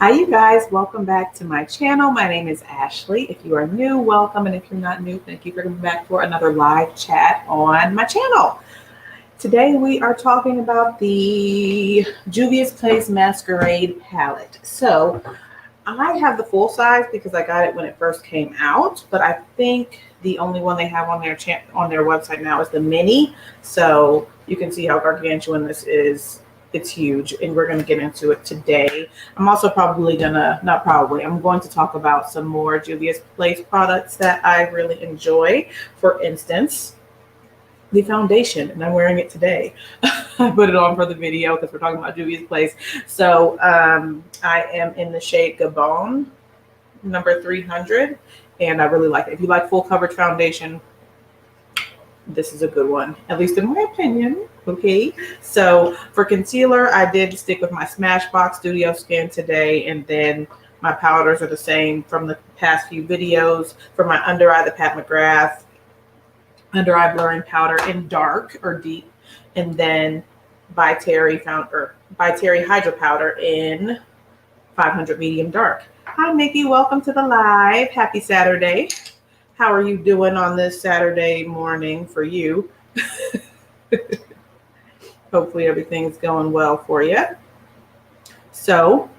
Hi, you guys. Welcome back to my channel. My name is Ashley. If you are new, welcome. And if you're not new, thank you for coming back for another live chat on my channel. Today, we are talking about the Juvia's Place Masquerade palette. So I have the full size because I got it when it first came out, but I think the only one they have on their website now is the mini. So you can see how gargantuan this is. It's huge, and we're going to get into it today. I'm also I'm going to talk about some more Juvia's Place products that I really enjoy. For instance, the foundation, and I'm wearing it today. I put it on for the video because we're talking about Juvia's Place. So I am in the shade Gabon, number 300, and I really like it. If you like full coverage foundation, this is a good one, at least in my opinion. Okay, so for concealer, I did stick with my Smashbox Studio Skin today, and then my powders are the same from the past few videos. For my under eye, the Pat McGrath under eye blurring powder in dark or deep, and then by Terry Hydro Powder in 500 medium dark. Hi, Nikki. Welcome to the live. Happy Saturday. How are you doing on this Saturday morning for you? Hopefully everything's going well for you. So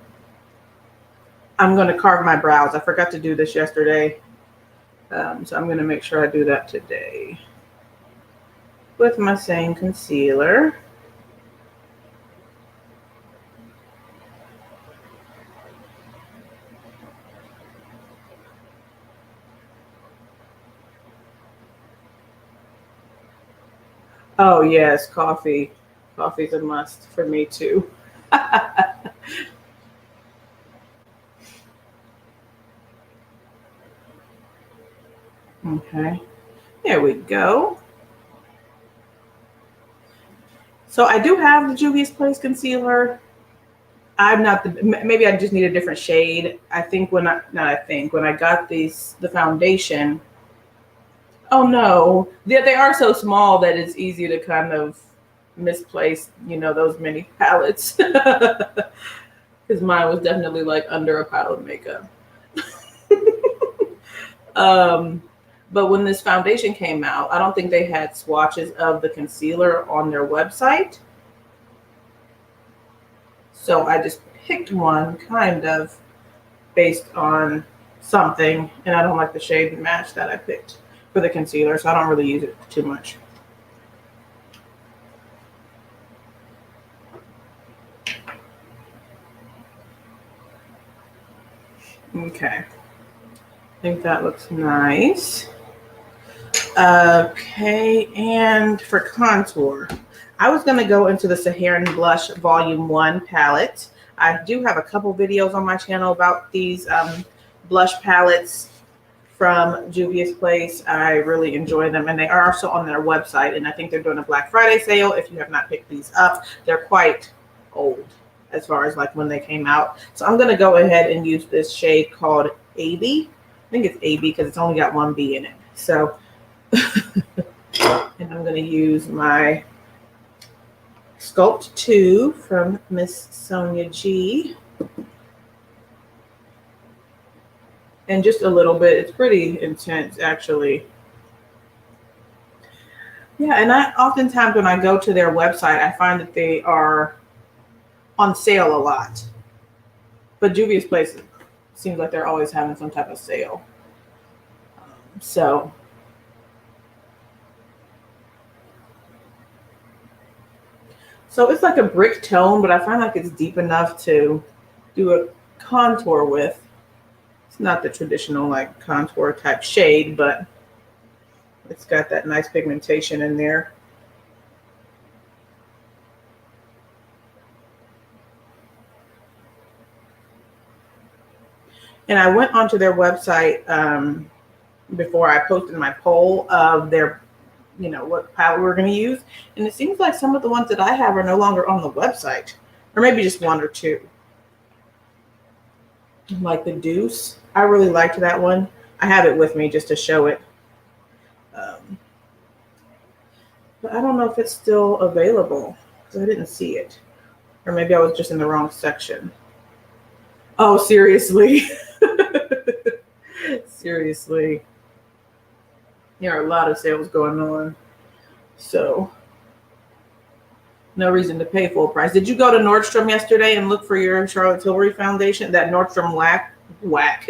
I'm going to carve my brows. I forgot to do this yesterday. So I'm going to make sure I do that today with my same concealer. Oh yes, coffee. Coffee's a must for me too. Okay, there we go. So I do have the Juvia's Place concealer. Maybe I just need a different shade. I think when I got the foundation. Oh no, they are so small that it's easy to kind of misplace, those mini palettes. Because mine was definitely like under a pile of makeup. But when this foundation came out, I don't think they had swatches of the concealer on their website. So I just picked one kind of based on something, and I don't like the shade and match that I picked for the concealer, so I don't really use it too much. Okay. I think that looks nice. Okay, and for contour, I was going to go into the Saharan Blush Volume 1 palette. I do have a couple videos on my channel about these blush palettes from Juvia's Place. I really enjoy them, and they are also on their website, and I think they're doing a Black Friday sale. If you have not picked these up, they're quite old as far as like when they came out. So I'm going to go ahead and use this shade called AB. I think it's AB because it's only got one B in it. So, and I'm going to use my Sculpt 2 from Miss Sonia G. And just a little bit. It's pretty intense, actually. Yeah, and oftentimes when I go to their website, I find that they are on sale a lot. But Juvia's Place seems like they're always having some type of sale. So it's like a brick tone, but I find like it's deep enough to do a contour with. It's not the traditional like contour type shade, but it's got that nice pigmentation in there. And I went onto their website before I posted my poll of their, what palette we're going to use. And it seems like some of the ones that I have are no longer on the website, or maybe just one or two. Like the Deuce. I really liked that one. I have it with me just to show it. But I don't know if it's still available because I didn't see it. Or maybe I was just in the wrong section. Oh, seriously. Seriously. There are a lot of sales going on. So no reason to pay full price. Did you go to Nordstrom yesterday and look for your Charlotte Tilbury foundation? That Nordstrom whack. Nordstrom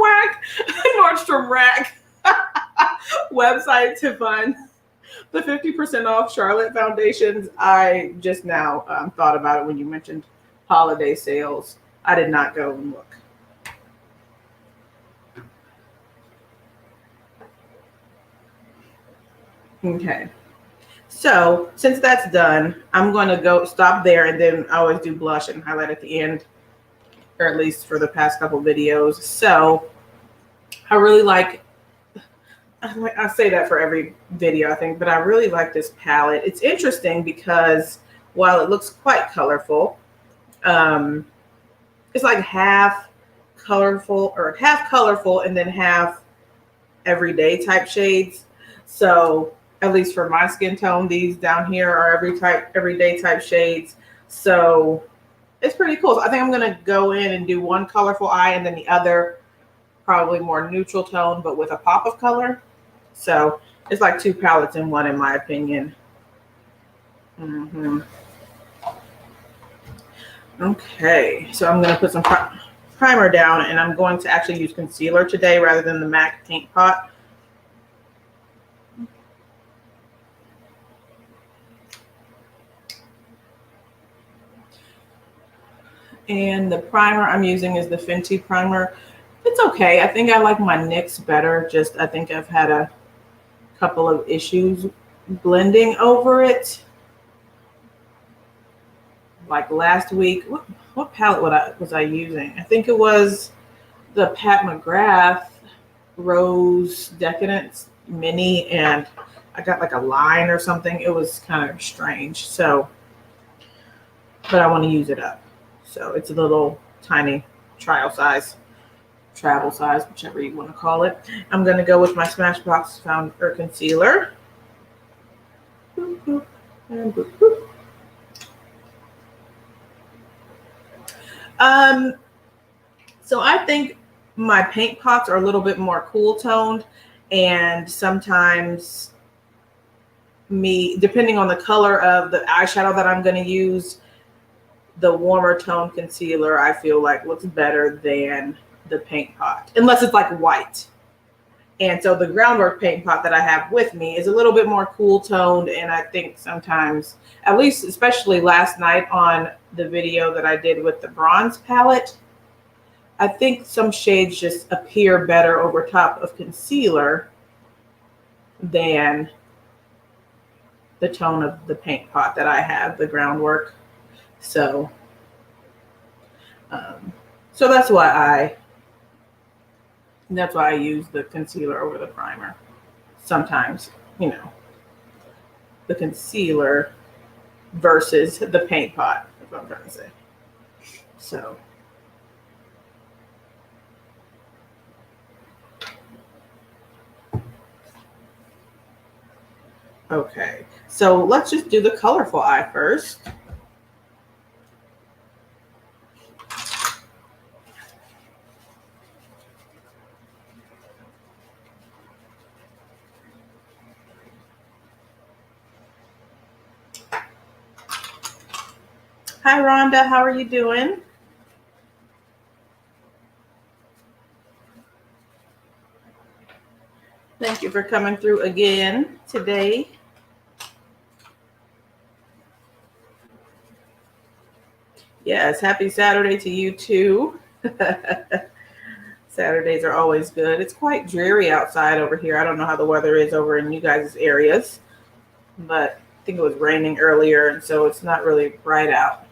whack. Nordstrom rack website to find the 50% off Charlotte foundations. I just now thought about it when you mentioned holiday sales. I did not go and look. Okay. So since that's done, I'm going to go stop there, and then I always do blush and highlight at the end, or at least for the past couple videos. So I really like, I say that for every video, I think, but I really like this palette. It's interesting because while it looks quite colorful, it's like half colorful and then half everyday type shades. So at least for my skin tone, these down here are everyday type shades. So it's pretty cool. So I think I'm going to go in and do one colorful eye and then the other probably more neutral tone, but with a pop of color. So it's like two palettes in one, in my opinion. Okay, so I'm going to put some primer down, and I'm going to actually use concealer today rather than the MAC paint pot. And the primer I'm using is the Fenty primer. It's okay. I think I like my NYX better. Just I think I've had a couple of issues blending over it. Like last week, what palette was I using? I think it was the Pat McGrath Rose Decadence Mini, and I got like a line or something. It was kind of strange. So, but I want to use it up. So it's a little tiny travel size, whichever you want to call it. I'm going to go with my Smashbox concealer. Boop, boop, and boop, boop. So I think my paint pots are a little bit more cool toned, and sometimes depending on the color of the eyeshadow that I'm going to use, the warmer tone concealer I feel like looks better than the paint pot, unless it's like white. And so the Groundwork paint pot that I have with me is a little bit more cool toned, and I think sometimes, at least especially last night on the video that I did with the bronze palette, I think some shades just appear better over top of concealer than the tone of the paint pot that I have, the Groundwork. So, so that's why I use the concealer over the primer. Sometimes, you know, the concealer versus the paint pot, is what I'm trying to say. So, okay. So let's just do the colorful eye first. Hi, Rhonda. How are you doing? Thank you for coming through again today. Yes, happy Saturday to you too. Saturdays are always good. It's quite dreary outside over here. I don't know how the weather is over in you guys' areas, but I think it was raining earlier, and so it's not really bright out.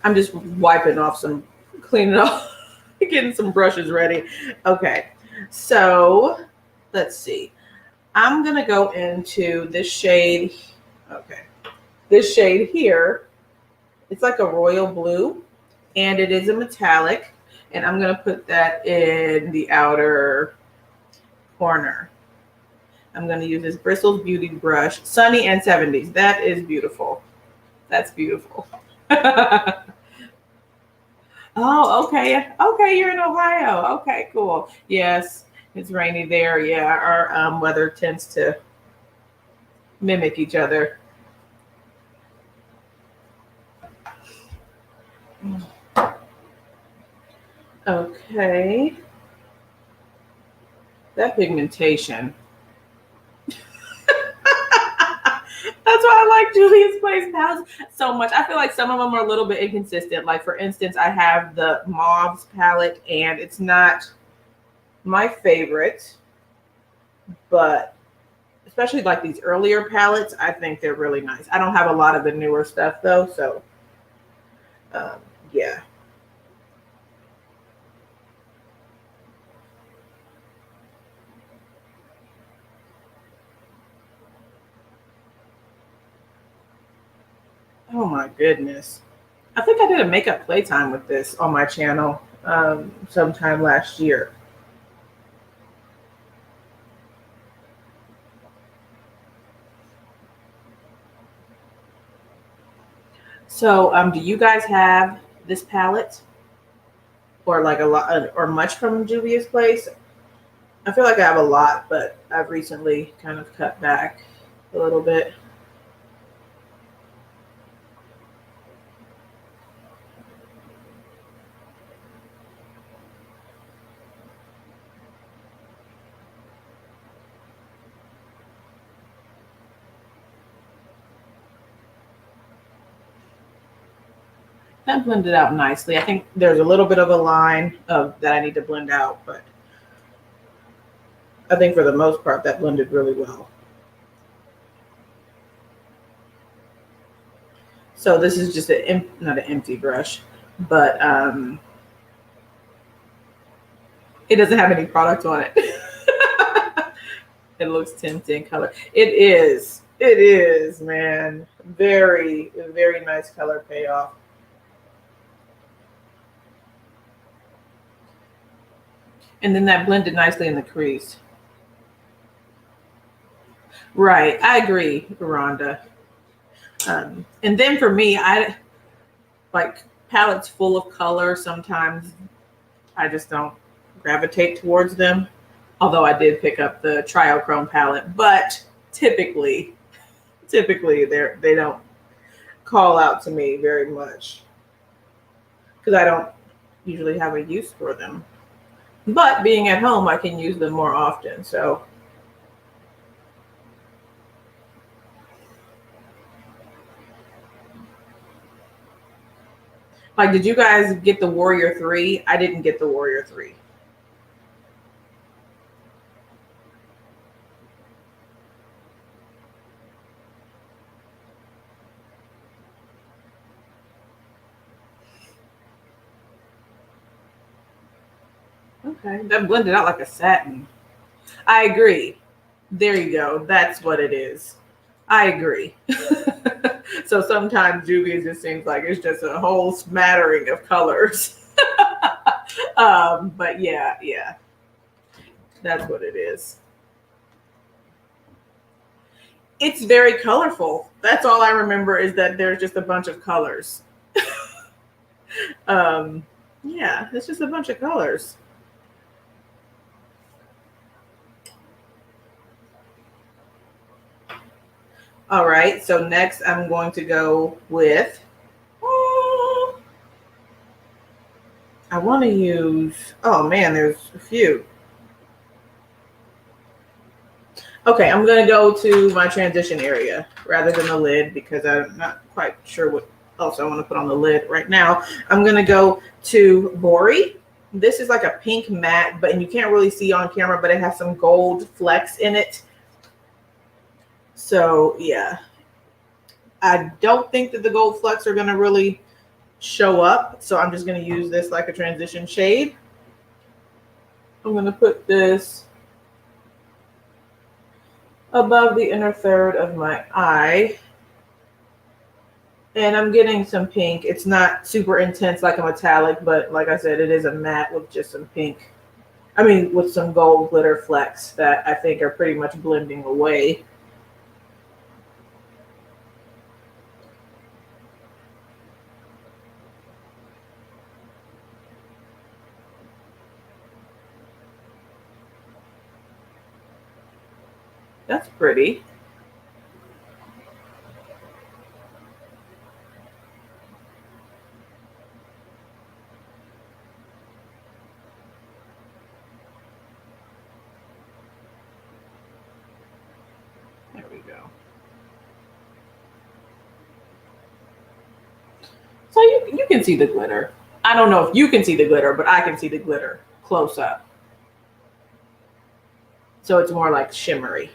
I'm just wiping off cleaning off, getting some brushes ready. Okay, so let's see. I'm going to go into this shade. Okay, this shade here. It's like a royal blue, and it is a metallic. And I'm going to put that in the outer corner. I'm going to use this Bristles Beauty brush, Sunny and 70s. That is beautiful. That's beautiful. Oh, okay. Okay, you're in Ohio. Okay, cool. Yes, it's rainy there. Yeah, our weather tends to mimic each other. Okay. That pigmentation. That's why I like Juvia's Place palettes so much. I feel like some of them are a little bit inconsistent. Like, for instance, I have the Mauves palette, and it's not my favorite, but especially like these earlier palettes, I think they're really nice. I don't have a lot of the newer stuff, though, so um, yeah. Oh, my goodness. I think I did a makeup playtime with this on my channel sometime last year. So, do you guys have this palette, or like a lot, or much from Juvia's Place? I feel like I have a lot, but I've recently kind of cut back a little bit. That blended out nicely. I think there's a little bit of a line of that I need to blend out, but I think for the most part that blended really well. So this is just not an empty brush, but it doesn't have any product on it. It looks tempting color. It is. It is, man. Very, very nice color payoff. And then that blended nicely in the crease. Right. I agree, Rhonda. And then for me, I like palettes full of color. Sometimes I just don't gravitate towards them. Although I did pick up the Triochrome palette, but typically they don't call out to me very much because I don't usually have a use for them. But being at home, I can use them more often. So like, did you guys get the Warrior 3? I didn't get the Warrior 3. Okay, that blended out like a satin. I agree. There you go. That's what it is. I agree. So sometimes Juvia just seems like it's just a whole smattering of colors. But yeah, that's what it is. It's very colorful. That's all I remember is that there's just a bunch of colors. Yeah, it's just a bunch of colors. All right, so next I'm going to go with, I want to use, oh man, there's a few. Okay, I'm going to go to my transition area rather than the lid because I'm not quite sure what else I want to put on the lid right now. I'm going to go to Bori. This is like a pink matte, but you can't really see on camera, but it has some gold flecks in it. So yeah, I don't think that the gold flecks are going to really show up. So I'm just going to use this like a transition shade. I'm going to put this above the inner third of my eye. And I'm getting some pink. It's not super intense like a metallic, but like I said, it is a matte with just some pink I mean, with some gold glitter flecks that I think are pretty much blending away. That's pretty. There we go. So you can see the glitter. I don't know if you can see the glitter, but I can see the glitter close up. So it's more like shimmery.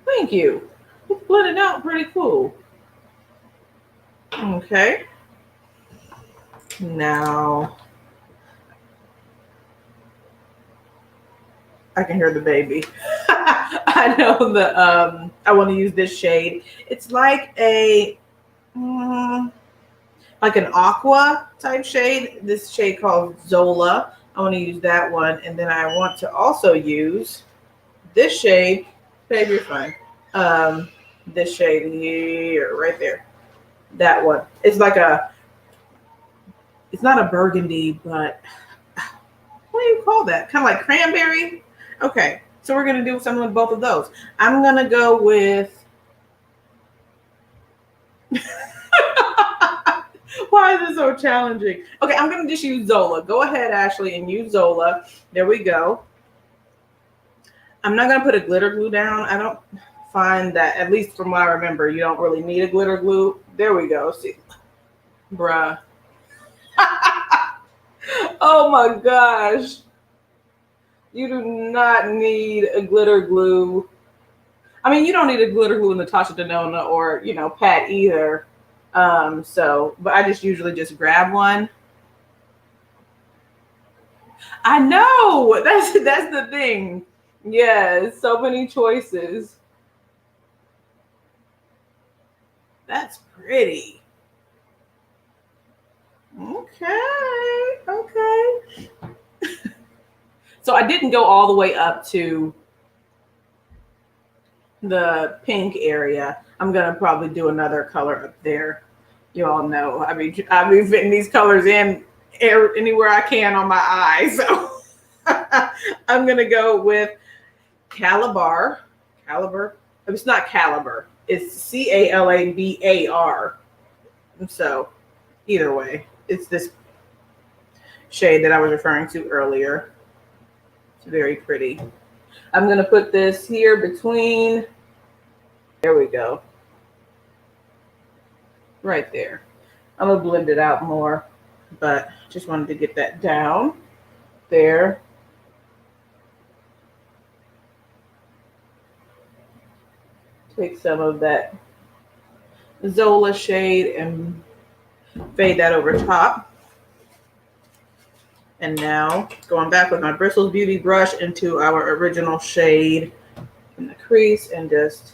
Thank you. It's blended out pretty cool. Okay. Now I can hear the baby. I know I want to use this shade. It's like a like an aqua type shade. This shade called Zola. I want to use that one, and then I want to also use this shade. Babe, you're fine. This shade here, right there. That one. It's like it's not a burgundy, but what do you call that? Kind of like cranberry. Okay, so we're gonna do something with both of those. I'm gonna go with. Why is it so challenging? Okay, I'm gonna just use Zola. Go ahead, Ashley, and use Zola. There we go. I'm not gonna put a glitter glue down. I don't find that, at least from what I remember, you don't really need a glitter glue. There we go. See, bruh. Oh my gosh. You do not need a glitter glue. I mean, you don't need a glitter glue in Natasha Denona or, Pat either. But I just usually just grab one. I know. That's the thing. Yes, so many choices. That's pretty. Okay. So I didn't go all the way up to the pink area. I'm gonna probably do another color up there. You all know. I mean fitting these colors in anywhere I can on my eye. So I'm gonna go with Calabar. It's not Caliber. It's Calabar. So either way, it's this shade that I was referring to earlier. It's very pretty. I'm going to put this here between, there we go. Right there. I'm going to blend it out more, but just wanted to get that down there. Take some of that Zola shade and fade that over top. And now going back with my Bristles Beauty brush into our original shade in the crease and just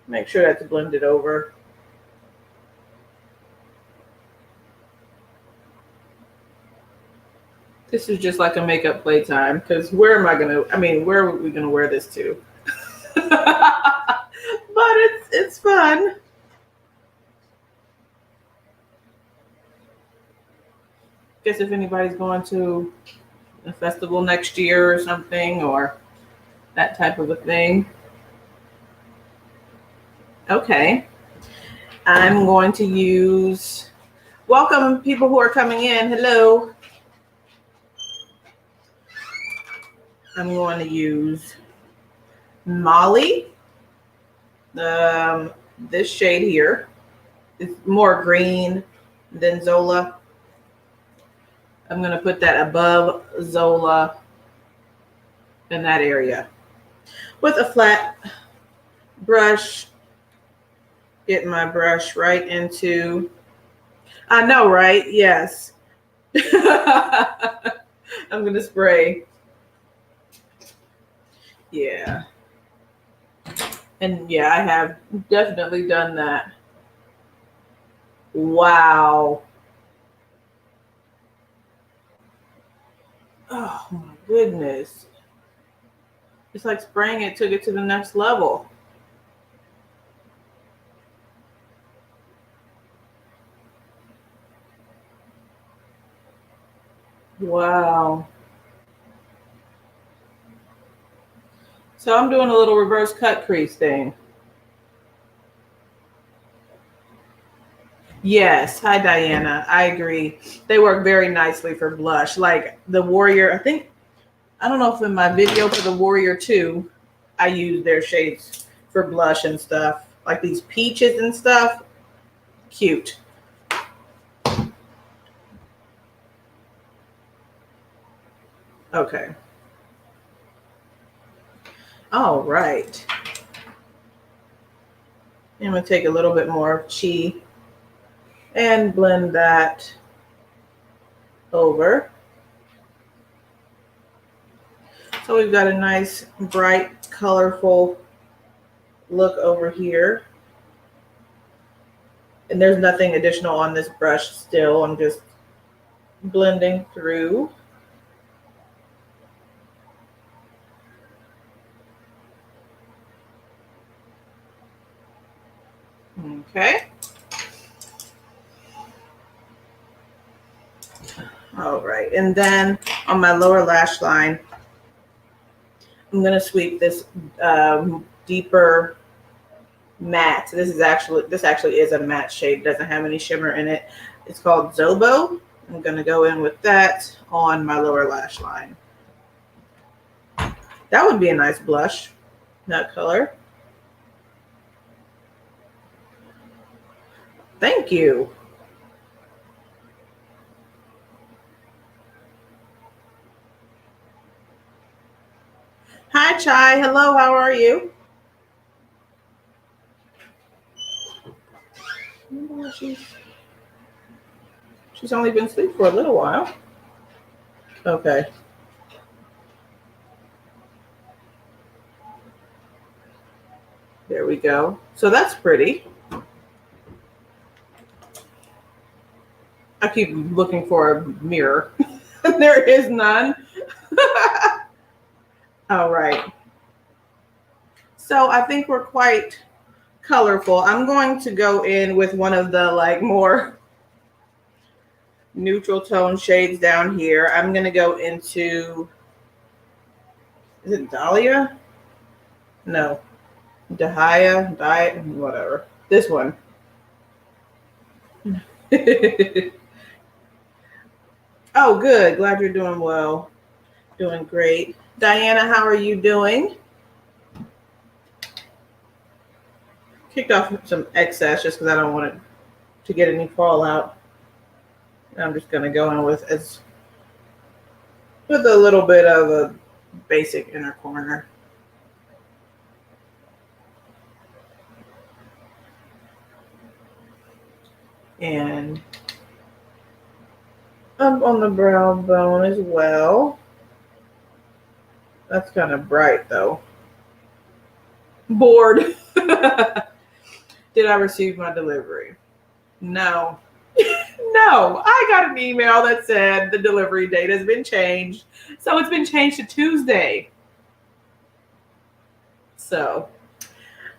make sure that's blended over. This is just like a makeup playtime because where are we gonna wear this to? But it's fun. Guess if anybody's going to a festival next year or something, or that type of a thing. Okay. I'm going to use, welcome people who are coming in. Hello. I'm going to use Molly. This shade here is more green than Zola. I'm going to put that above Zola in that area. With a flat brush, get my brush right into, I know, right? Yes. I'm going to spray. Yeah. And yeah, I have definitely done that. Wow. Oh my goodness. It's like spraying it took it to the next level. Wow. So I'm doing a little reverse cut crease thing. Yes. Hi, Diana. I agree. They work very nicely for blush. Like the Warrior, I don't know if in my video for the Warrior 2, I use their shades for blush and stuff. Like these peaches and stuff. Cute. Okay. All right. I'm going to take a little bit more Chi and blend that over. So we've got a nice, bright, colorful look over here. And there's nothing additional on this brush still. I'm just blending through. Okay. All right. And then on my lower lash line, I'm going to sweep this deeper matte. So this actually is a matte shade. It doesn't have any shimmer in it. It's called Zobo. I'm going to go in with that on my lower lash line. That would be a nice blush, that color. Thank you. Hi, Chai. Hello, how are you? She's only been asleep for a little while. Okay. There we go. So that's pretty. I keep looking for a mirror. There is none. All right. So I think we're quite colorful. I'm going to go in with one of the like more neutral tone shades down here. I'm going to go into, is it Dahlia? No. Dahlia, whatever. This one. Oh, good. Glad you're doing well. Doing great. Diana, how are you doing? Kicked off some excess just because I don't want it to get any fallout. I'm just going to go in with a little bit of a basic inner corner. And up on the brow bone as well. That's kind of bright though. Bored. Did I receive my delivery? No. No. I got an email that said the delivery date has been changed. So it's been changed to Tuesday. So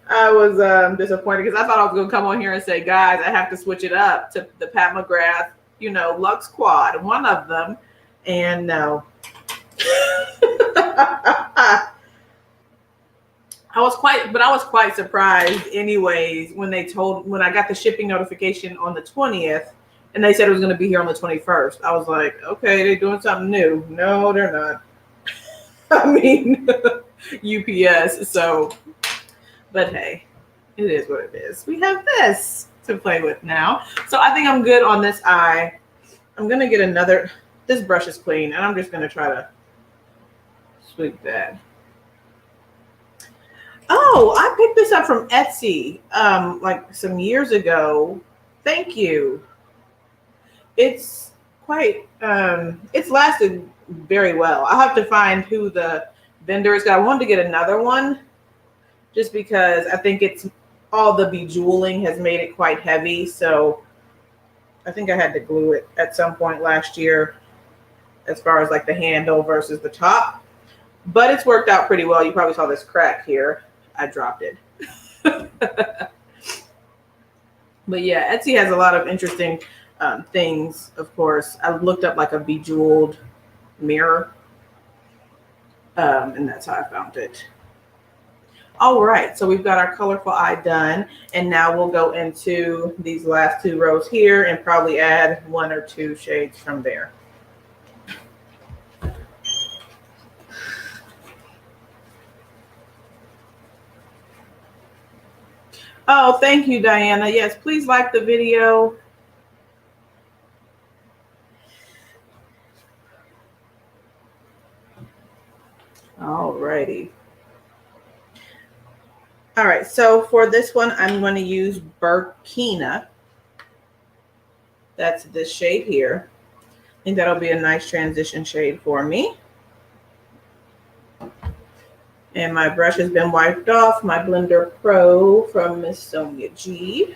I was disappointed because I thought I was going to come on here and say, guys, I have to switch it up to the Pat McGrath, Luxe Quad, one of them. And no. I was quite surprised anyways when I got the shipping notification on the 20th and they said it was going to be here on the 21st. I was like, okay, they're doing something new. No, they're not. I mean, UPS. So, but hey, it is what it is. We have this to play with now. So I think I'm good on this eye. I'm going to get this brush is clean and I'm just going to try to sweep that. Oh, I picked this up from Etsy like some years ago. Thank you. It's quite, it's lasted very well. I'll have to find who the vendor is. I wanted to get another one just because I think all the bejeweling has made it quite heavy. So I think I had to glue it at some point last year. as far as like the handle versus the top, but it's worked out pretty well. You probably saw this crack here. I dropped it. But yeah, Etsy has a lot of interesting things, of course. I looked up like a bejeweled mirror, and that's how I found it. All right, so we've got our colorful eye done, and now we'll go into these last 2 rows here and probably add 1 or 2 shades from there. Oh, thank you, Diana. Yes, please like the video. All righty. All right, so for this one, I'm going to use Burkina. That's this shade here. I think that'll be a nice transition shade for me. And my brush has been wiped off, my Blender Pro from Miss Sonia G.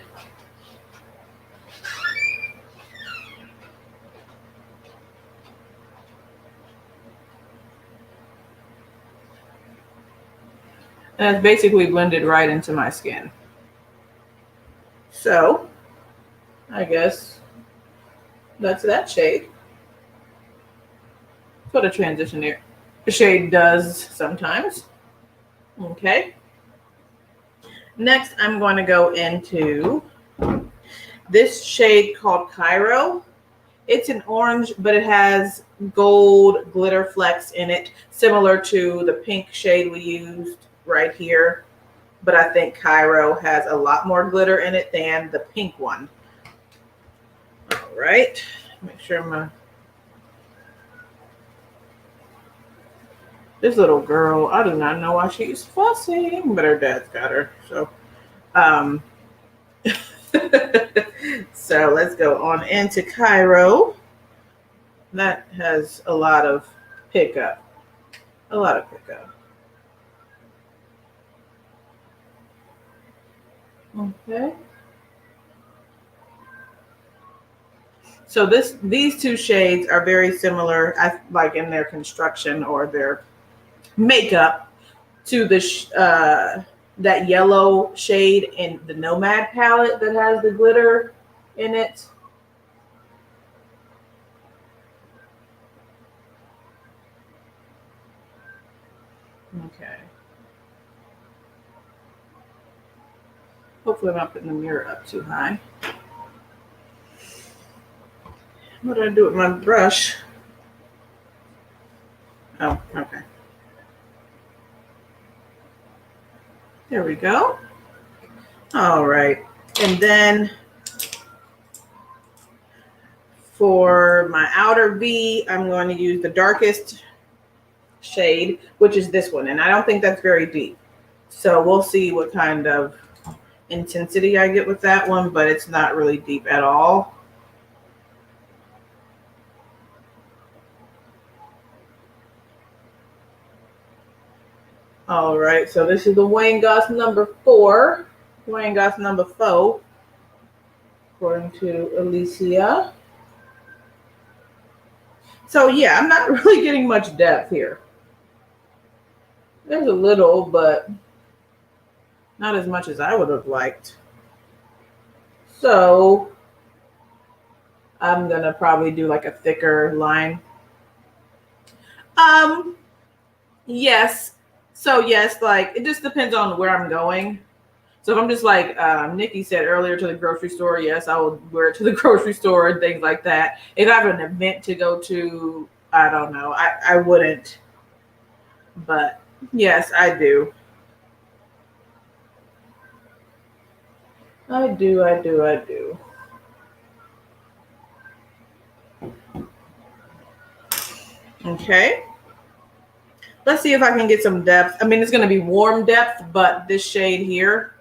And it's basically blended right into my skin. So, I guess that's that shade. That's what a transition shade does sometimes. Okay. Next, I'm going to go into this shade called Cairo. It's an orange, but it has gold glitter flecks in it, similar to the pink shade we used right here. But I think Cairo has a lot more glitter in it than the pink one. All right, make sure this little girl, I do not know why she's fussing, but her dad's got her. So, so let's go on into Cairo. That has a lot of pickup. Okay. So these 2 shades are very similar, like in their construction or their makeup, to the that yellow shade in the Nomad palette that has the glitter in it. Okay. Hopefully I'm not putting the mirror up too high. What did I do with my brush? Oh, okay. There we go. All right. And then for my outer V, I'm going to use the darkest shade, which is this one. And I don't think that's very deep. So we'll see what kind of intensity I get with that one, but it's not really deep at all. All right, so this is the Wayne Goss number 4, Wayne Goss number 4, according to Alicia. So yeah, I'm not really getting much depth here. There's a little, but not as much as I would have liked. So I'm gonna probably do like a thicker line. Yes. So yes, like it just depends on where I'm going. So if I'm just like Nikki said earlier, to the grocery store, yes, I will wear it to the grocery store and things like that. If I have an event to go to, I don't know, I wouldn't. But yes, I do. I do. Okay. Let's see if I can get some depth. I mean, it's going to be warm depth, but this shade here,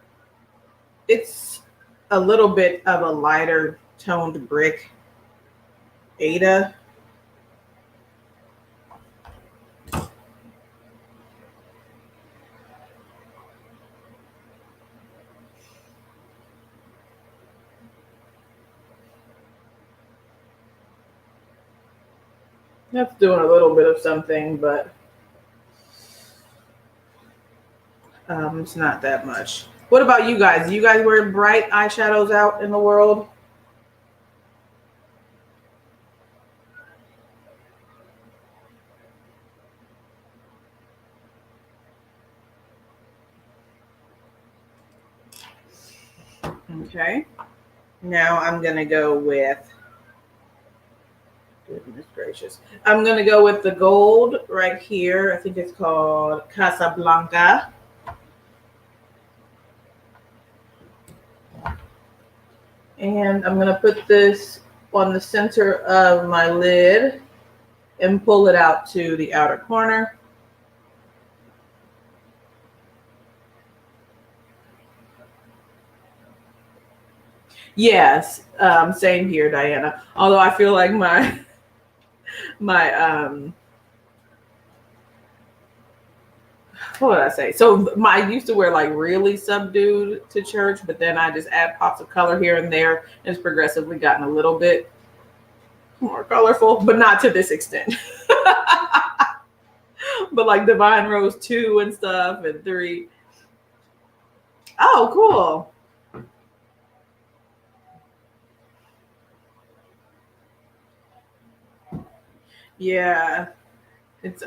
it's a little bit of a lighter toned brick. Ada. That's doing a little bit of something, but it's not that much. What about you guys? Do you guys wear bright eyeshadows out in the world? Okay. Now I'm going to go with, goodness gracious, I'm going to go with the gold right here. I think it's called Casablanca. And I'm going to put this on the center of my lid and pull it out to the outer corner. Yes, same here, Diana. Although I feel like my what did I say? So I used to wear like really subdued to church, but then I just add pops of color here and there, and it's progressively gotten a little bit more colorful, but not to this extent. But like Divine Rose 2 and stuff, and 3. Oh, cool. Yeah, it's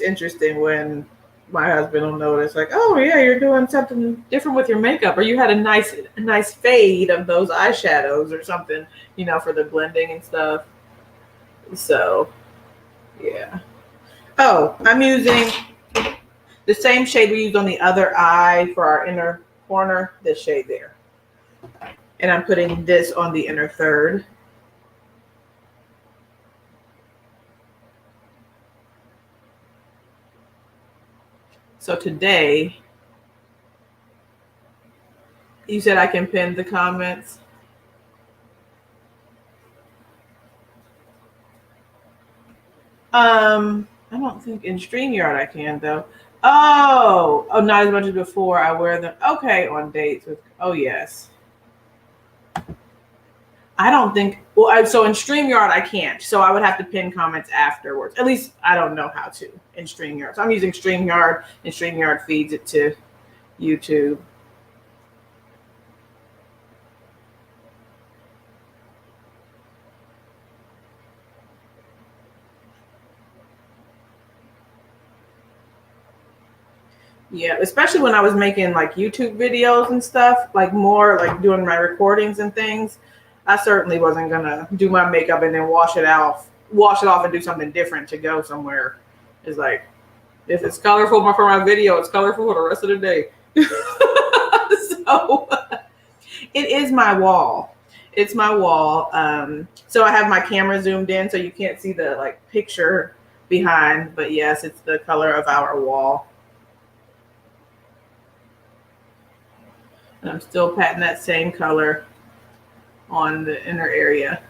interesting when my husband will notice, like, oh yeah, you're doing something different with your makeup, or you had a nice fade of those eyeshadows or something, for the blending and stuff. So yeah. Oh, I'm using the same shade we used on the other eye for our inner corner, this shade there. And I'm putting this on the inner third. So today, you said I can pin the comments. I don't think in StreamYard I can though. Oh, not as much as before. I wear them. Okay, on dates with. Oh yes. I don't think. Well, so in StreamYard I can't. So I would have to pin comments afterwards. At least I don't know how to in StreamYard. So I'm using StreamYard, and StreamYard feeds it to YouTube. Yeah, especially when I was making like YouTube videos and stuff, like more like doing my recordings and things. I certainly wasn't gonna do my makeup and then wash it off and do something different to go somewhere. It's like, if it's colorful for my video, it's colorful for the rest of the day. So it is my wall. It's my wall. So I have my camera zoomed in so you can't see the like picture behind, but yes, it's the color of our wall. And I'm still patting that same color on the inner area.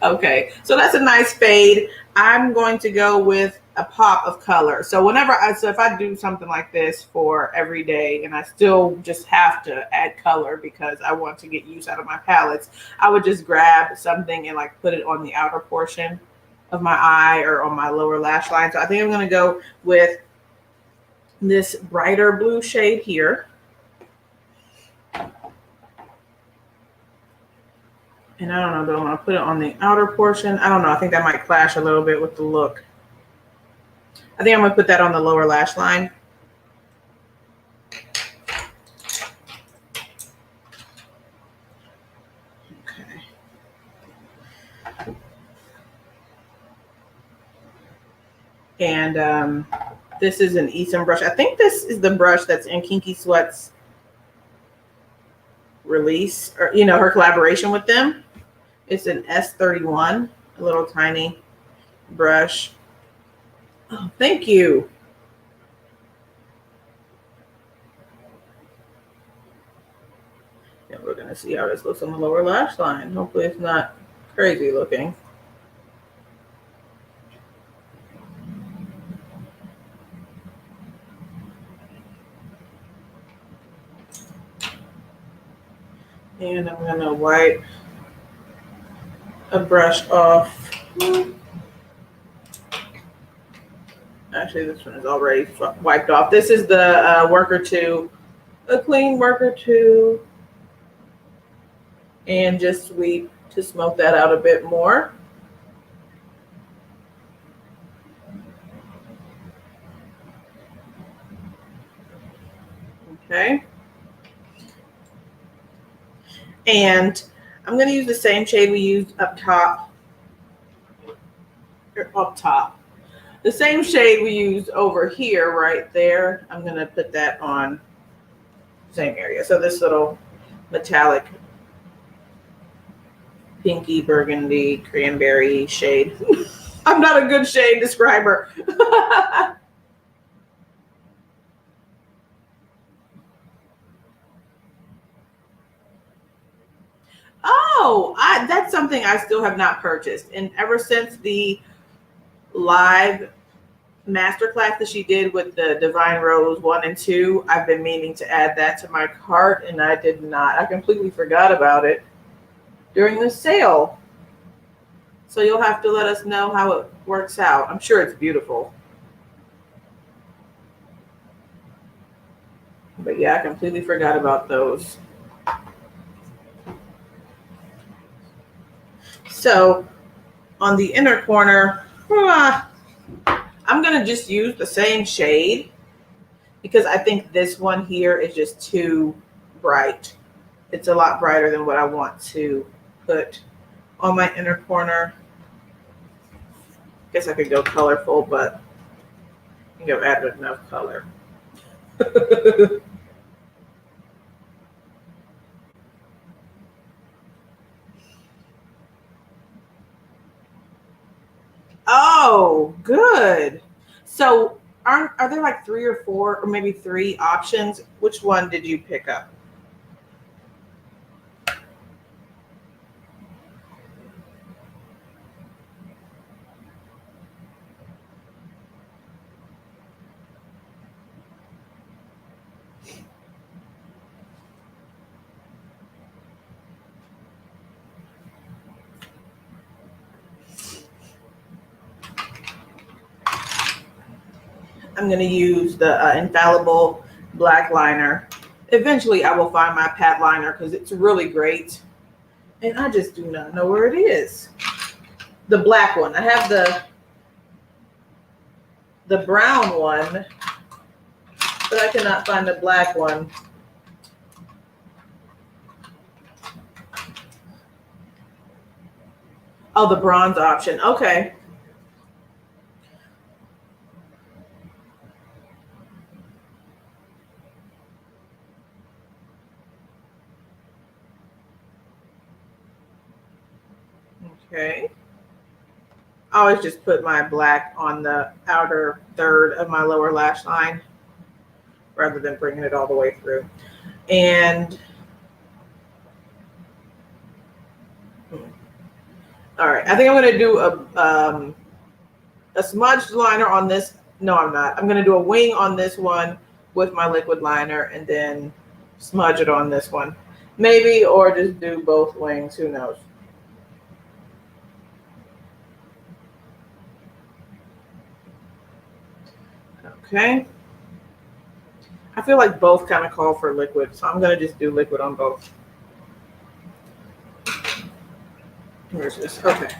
Okay, so that's a nice fade. I'm going to go with a pop of color. So if I do something like this for every day and I still just have to add color because I want to get use out of my palettes, I would just grab something and like put it on the outer portion of my eye or on my lower lash line. So I think I'm going to go with this brighter blue shade here. And I don't know, do I want to put it on the outer portion? I don't know. I think that might clash a little bit with the look. I think I'm going to put that on the lower lash line. Okay. And this is an Eason brush. I think this is the brush that's in Kinky Sweat's release, or her collaboration with them. It's an S31, a little tiny brush. Oh, thank you. And we're gonna see how this looks on the lower lash line. Hopefully it's not crazy looking. And I'm gonna wipe a brush off Actually, this one is already wiped off. This is the Worker 2, a clean Worker 2. And just sweep to smoke that out a bit more. Okay. And I'm going to use the same shade we used up top. The same shade we used over here, right there. I'm going to put that on the same area. So this little metallic pinky burgundy cranberry shade. I'm not a good shade describer. Oh, that's something I still have not purchased. And ever since the live masterclass that she did with the Divine Rose 1 and 2, I've been meaning to add that to my cart, and I did not. I completely forgot about it during the sale. So you'll have to let us know how it works out. I'm sure it's beautiful. But yeah, I completely forgot about those. So on the inner corner, I'm going to just use the same shade because I think this one here is just too bright. It's a lot brighter than what I want to put on my inner corner. Guess I could go colorful, but I think I've added enough color. Oh, good. So are there like 3 or 4 or maybe 3 options? Which one did you pick up? I'm going to use the Infallible black liner. Eventually, I will find my pat liner because it's really great. And I just do not know where it is. The black one. I have the brown one, but I cannot find the black one. Oh, the bronze option. Okay. Okay. I always just put my black on the outer third of my lower lash line rather than bringing it all the way through. And all right, I think I'm going to do a smudged liner on this. No, I'm not. I'm going to do a wing on this one with my liquid liner and then smudge it on this one. Maybe, or just do both wings. Who knows? Okay. I feel like both kind of call for liquid, so I'm going to just do liquid on both. Where's this? Okay.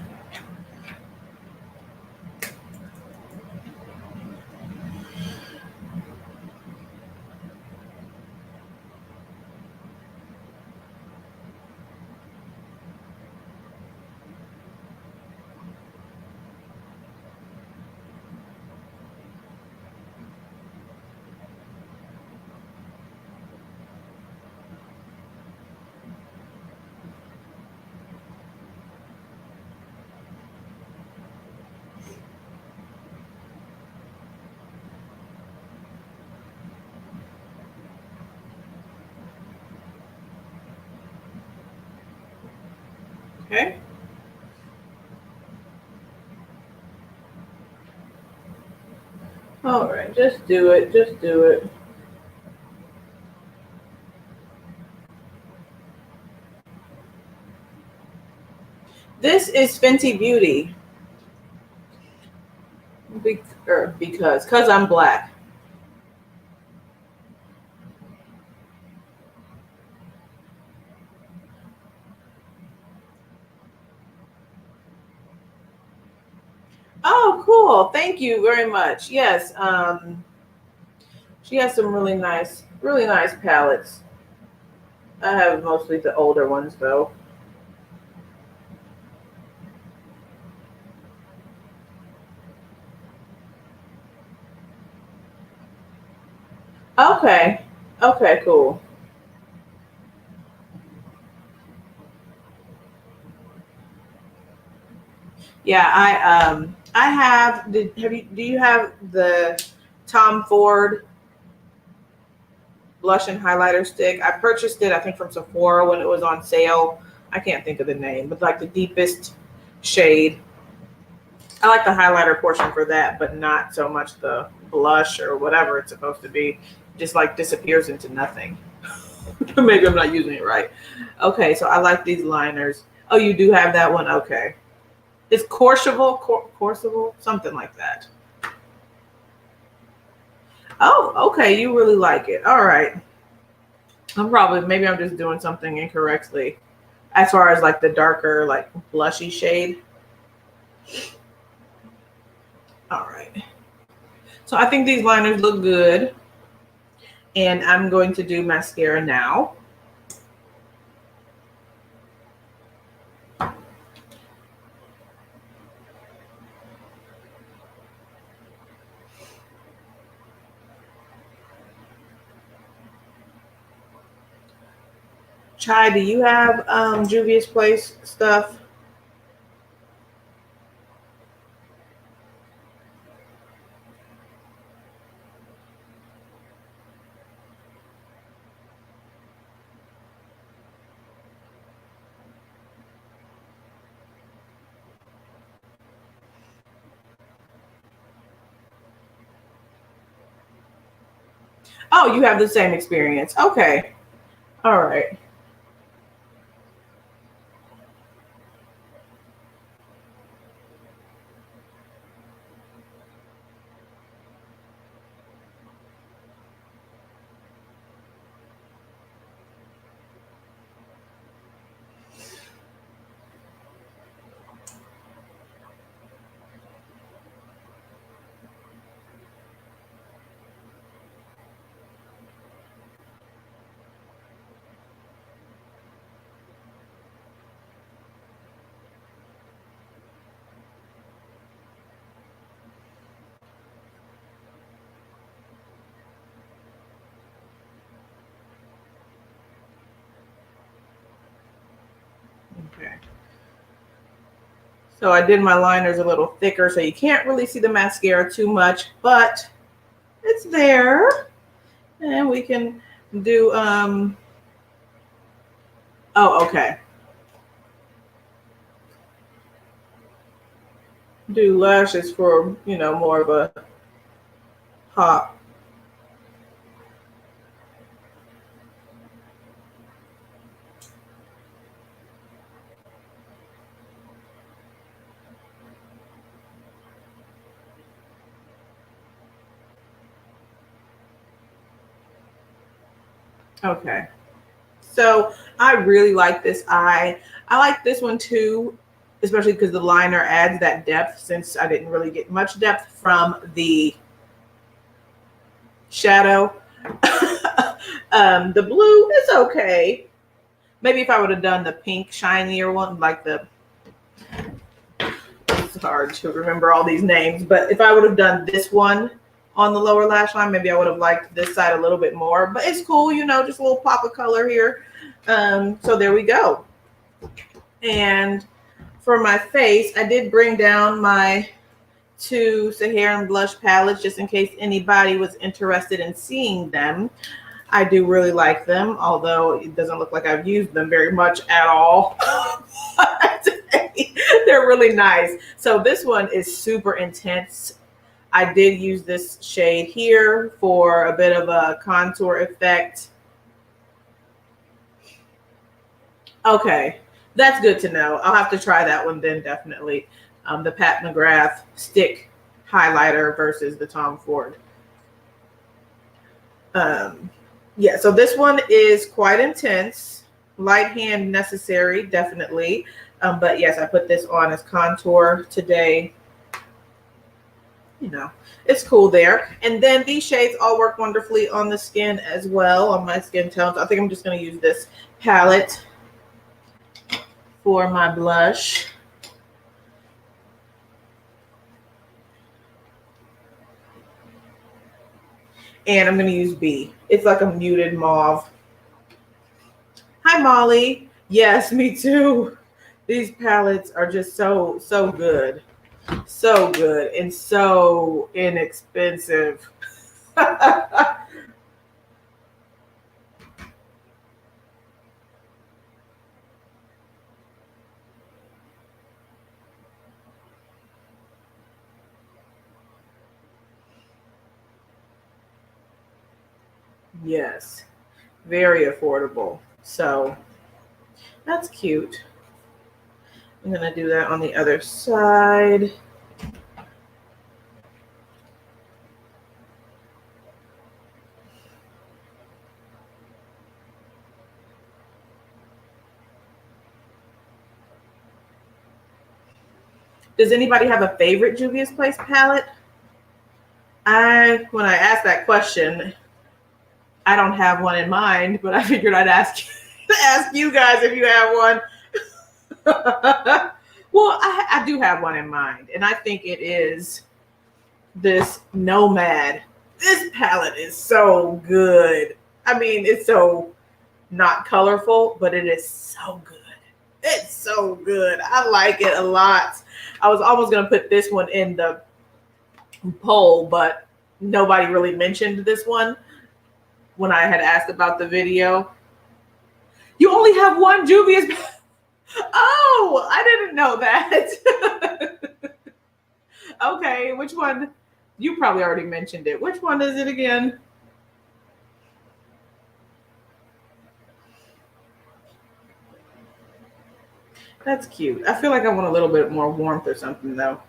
Okay. All right, just do it. Just do it. This is Fenty Beauty. Because Because I'm black. Oh, cool. Thank you very much. Yes. She has some really nice palettes. I have mostly the older ones though. Okay. Okay, cool. Yeah, I have do you have the Tom Ford blush and highlighter stick? I purchased it I think from Sephora when it was on sale. I can't think of the name, but like the deepest shade. I like the highlighter portion for that, but not so much the blush or whatever it's supposed to be. Just like disappears into nothing. Maybe I'm not using it right. Okay, so I like these liners. Oh, you do have that one? Okay. It's Courseval, something like that. Oh, okay. You really like it. All right. Maybe I'm just doing something incorrectly as far as like the darker, like blushy shade. All right. So I think these liners look good. And I'm going to do mascara now. Chai, do you have Juvia's Place stuff? Oh, you have the same experience. Okay. All right. Okay. So I did my liners a little thicker so you can't really see the mascara too much, but it's there. And we can do oh, okay. Do lashes for, more of a pop. Okay. So I really like this eye. I like this one too, especially because the liner adds that depth since I didn't really get much depth from the shadow. The blue is okay. Maybe if I would have done the pink shinier one, like it's hard to remember all these names, but if I would have done this one on the lower lash line, maybe I would have liked this side a little bit more, but it's cool, just a little pop of color here. So there we go. And for my face, I did bring down my two Saharan blush palettes just in case anybody was interested in seeing them. I do really like them, although it doesn't look like I've used them very much at all. They're really nice. So this one is super intense. I did use this shade here for a bit of a contour effect. Okay, that's good to know. I'll have to try that one then, definitely. The Pat McGrath stick highlighter versus the Tom Ford. Yeah, so this one is quite intense. Light hand necessary, definitely. But yes, I put this on as contour today. You know, it's cool there. And then these shades all work wonderfully on the skin as well, on my skin tones. I think I'm just going to use this palette for my blush. And I'm going to use B. It's like a muted mauve. Hi, Molly. Yes, me too. These palettes are just so good. So good and so inexpensive. Yes, very affordable. So that's cute. I'm going to do that on the other side. Does anybody have a favorite Juvia's Place palette? When I asked that question, I don't have one in mind, but I figured I'd ask you guys if you have one. Well, I do have one in mind, and I think it is this Nomad. This palette is so good. I mean, it's so not colorful, but it is so good. It's so good. I like it a lot. I was almost going to put this one in the poll, but nobody really mentioned this one when I had asked about the video. You only have one Juvia's. Oh, I didn't know that. Okay, which one? You probably already mentioned it. Which one is it again? That's cute. I feel like I want a little bit more warmth or something though.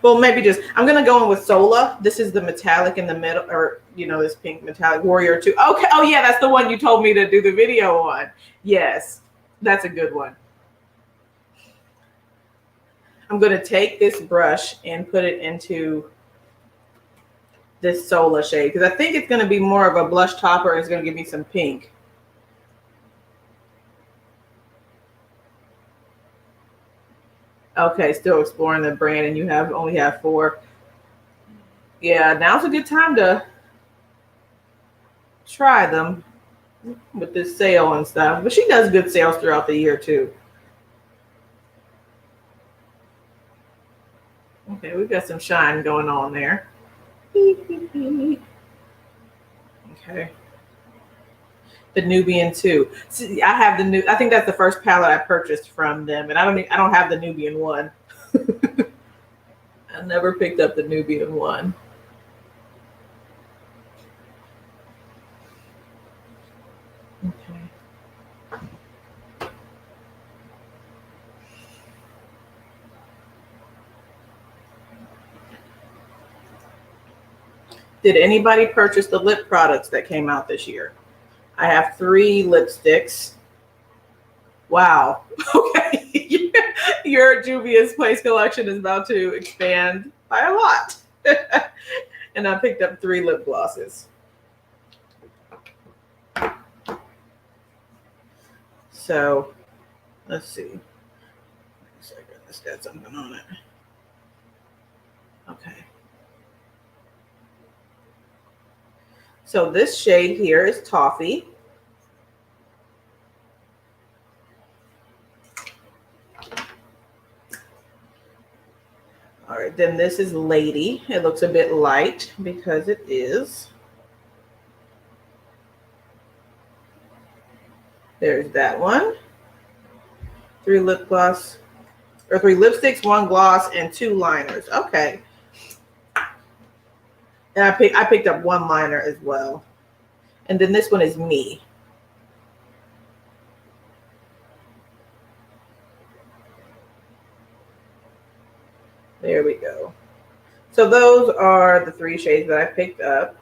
Well, maybe just, I'm going to go in with Sola. This is the metallic in the middle, or, you know, this pink metallic Warrior 2. Okay. Oh, yeah, that's the one you told me to do the video on. Yes, that's a good one. I'm going to take this brush and put it into this Sola shade because I think it's going to be more of a blush topper and it's going to give me some pink. Okay, still exploring the brand, and you only have 4. Yeah, now's a good time to try them with this sale and stuff. But she does good sales throughout the year too. Okay, we've got some shine going on there. Okay. The Nubian too. See, I have the new. I think that's the first palette I purchased from them, and I don't have the Nubian one. I never picked up the Nubian one. Okay. Did anybody purchase the lip products that came out this year? I have 3 lipsticks. Wow. Okay. Your Juvia's Place collection is about to expand by a lot. And I picked up 3 lip glosses. So let's see. It's got something on it. Okay. So this shade here is Toffee. All right, then this is Lady. It looks a bit light because it is. There's that one. 3 lip gloss, or 3 lipsticks, 1 gloss, and 2 liners. Okay. And I picked up 1 liner as well. And then this one is Me. There we go. So those are the 3 shades that I picked up.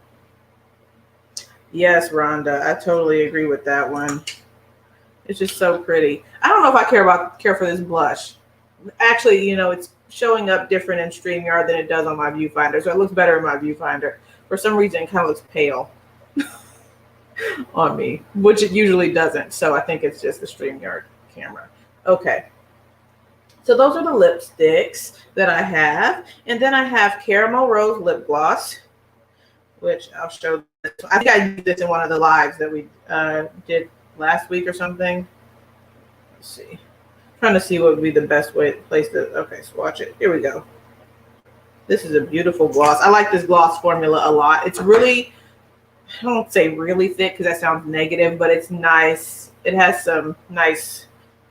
Yes, Rhonda, I totally agree with that one. It's just so pretty. I don't know if I care for this blush. Actually, it's showing up different in StreamYard than it does on my viewfinder, so it looks better in my viewfinder. For some reason, it kind of looks pale on me, which it usually doesn't. So I think it's just the StreamYard camera. Okay. So those are the lipsticks that I have. And then I have Caramel Rose Lip Gloss, which I'll show. I think I used this in one of the lives that we did last week or something. Let's see. I'm trying to see what would be the best place to, okay, swatch it. Here we go. This is a beautiful gloss. I like this gloss formula a lot. It's really, I don't say really thick because that sounds negative, but it's nice. It has some nice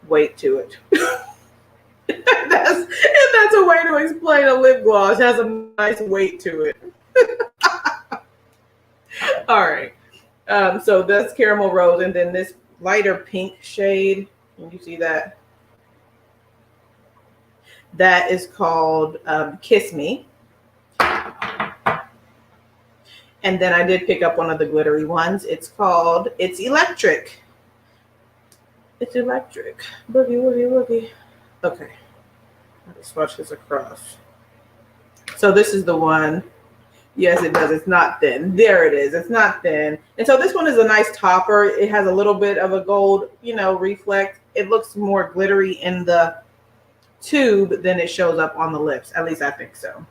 weight to it. That's a way to explain a lip gloss. It has a nice weight to it. All right. So that's Caramel Rose, and then this lighter pink shade. Can you see that? That is called Kiss Me. And then I did pick up one of the glittery ones. It's called It's Electric. It's electric. Boogie, woogie, woogie. Okay. Let's swatch this across. So this is the one. Yes, it does. It's not thin. There it is. It's not thin. And so this one is a nice topper. It has a little bit of a gold, reflect. It looks more glittery in the tube than it shows up on the lips. At least I think so.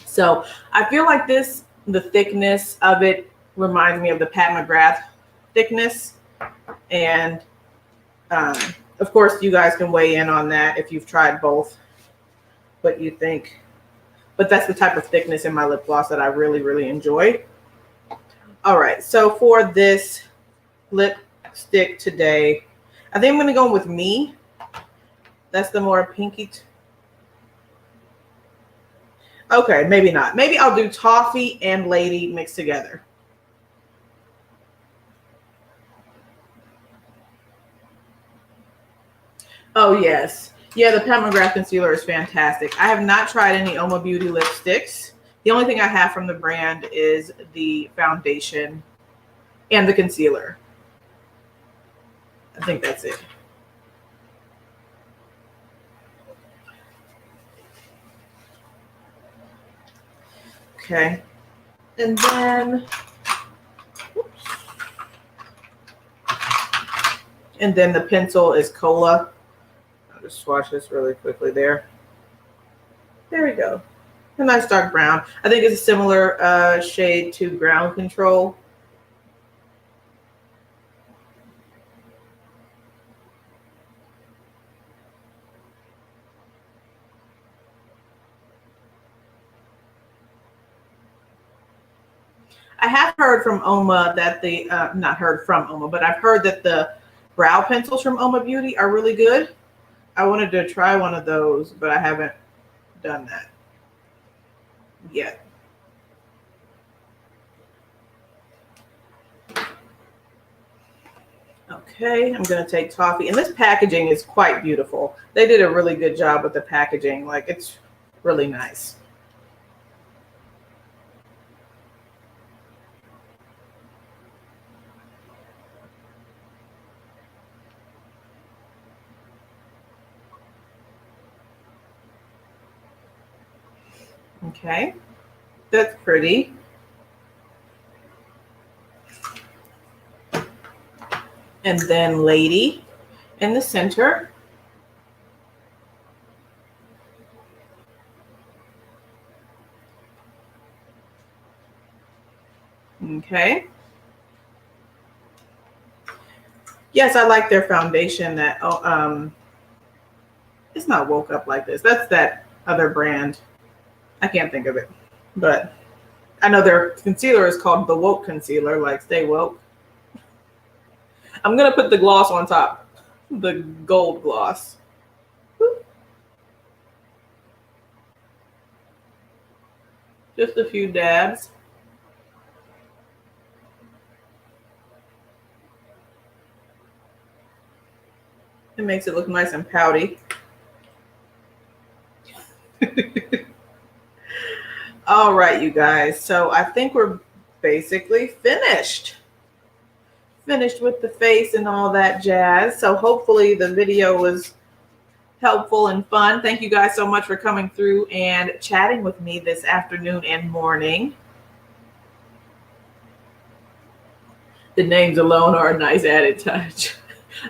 So I feel like the thickness of it reminds me of the Pat McGrath thickness. And of course, you guys can weigh in on that if you've tried both, what you think. But that's the type of thickness in my lip gloss that I really, really enjoy. All right, so for this lipstick today, I think I'm going to go with Me. That's the more pinky. Okay, maybe not. Maybe I'll do Toffee and Lady mixed together. Oh, yes. Yeah, the Pat McGrath concealer is fantastic. I have not tried any Oma Beauty lipsticks. The only thing I have from the brand is the foundation and the concealer. I think that's it. Okay. And then, the pencil is Cola. I'll just swatch this really quickly there. There we go. A nice dark brown. I think it's a similar shade to Ground Control. I have heard from Oma that the, not heard from Oma, but I've heard that the brow pencils from Oma Beauty are really good. I wanted to try one of those, but I haven't done that yet. Okay, I'm going to take Toffee. And this packaging is quite beautiful. They did a really good job with the packaging. Like, it's really nice. Okay, that's pretty. And then Lady in the center. Okay. Yes, I like their foundation that, it's not Woke Up Like This. That's that other brand. I can't think of it, but I know their concealer is called the Woke Concealer, like stay woke. I'm going to put the gloss on top, the gold gloss. Just a few dabs. It makes it look nice and pouty. All right, you guys. So I think we're basically finished with the face and all that jazz. So hopefully the video was helpful and fun. Thank you guys so much for coming through and chatting with me this afternoon and morning. The names alone are a nice added touch.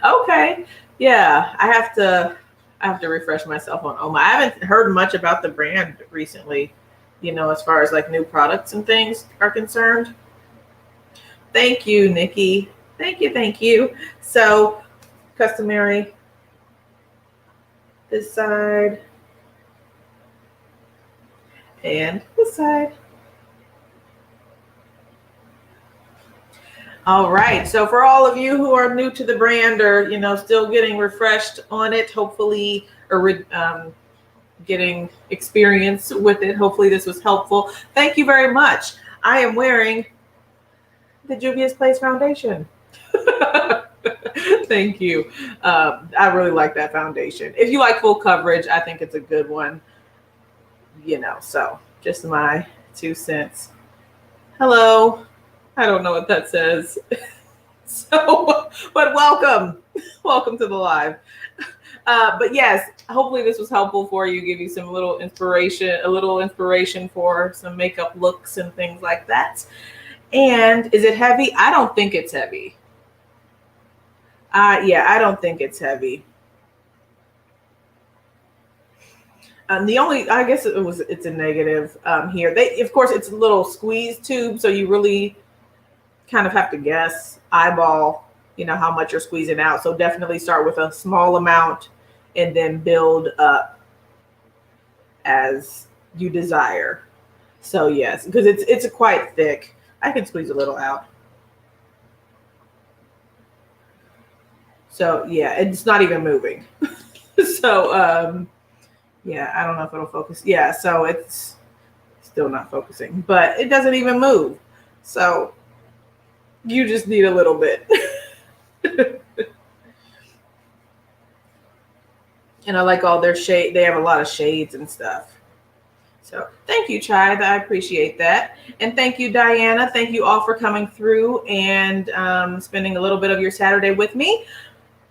Okay. Yeah, I have to refresh myself on Oma. I haven't heard much about the brand recently, as far as like new products and things are concerned. Thank you, Nikki. Thank you. So, customary, this side and this side. All right. So for all of you who are new to the brand or, still getting refreshed on it, hopefully, or getting experience with it, hopefully this was helpful. Thank you very much. I am wearing the Juvia's Place foundation. Thank you. I really like that foundation. If you like full coverage, I think it's a good one. So just my 2 cents. Hello. I don't know what that says. So, but welcome to the live. But yes, hopefully this was helpful for you, give you a little inspiration for some makeup looks and things like that. And is it heavy? I don't think it's heavy. Yeah, I don't think it's heavy. I guess it's a negative here. Of course, it's a little squeeze tube, so you really kind of have to guess, eyeball, how much you're squeezing out. So definitely start with a small amount and then build up as you desire. So yes, because it's quite thick. I can squeeze a little out. So yeah, it's not even moving. So yeah, I don't know if it'll focus. Yeah, so it's still not focusing, but it doesn't even move. So you just need a little bit. And I like all their shade. They have a lot of shades and stuff. So thank you, Chai. I appreciate that. And thank you, Diana. Thank you all for coming through and spending a little bit of your Saturday with me.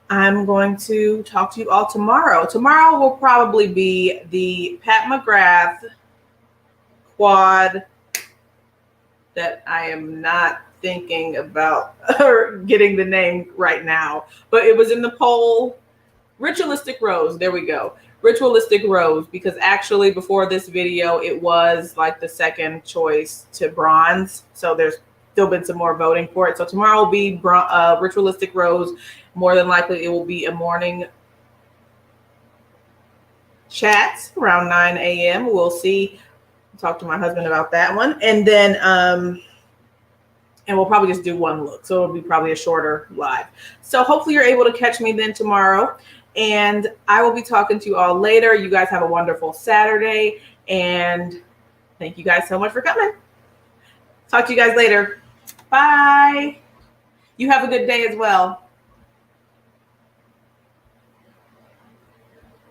I'm going to talk to you all tomorrow. Tomorrow will probably be the Pat McGrath quad that I am not thinking about or getting the name right now, but it was in the poll. Ritualistic Rose. There we go. Ritualistic Rose, because actually before this video, it was like the second choice to bronze. So there's still been some more voting for it. So tomorrow will be Ritualistic Rose. More than likely, it will be a morning chat around 9 a.m. We'll see. Talk to my husband about that one. And then, and we'll probably just do one look. So it'll be probably a shorter live. So hopefully you're able to catch me then tomorrow. And I will be talking to you all later. You guys have a wonderful Saturday. And thank you guys so much for coming. Talk to you guys later. Bye. You have a good day as well.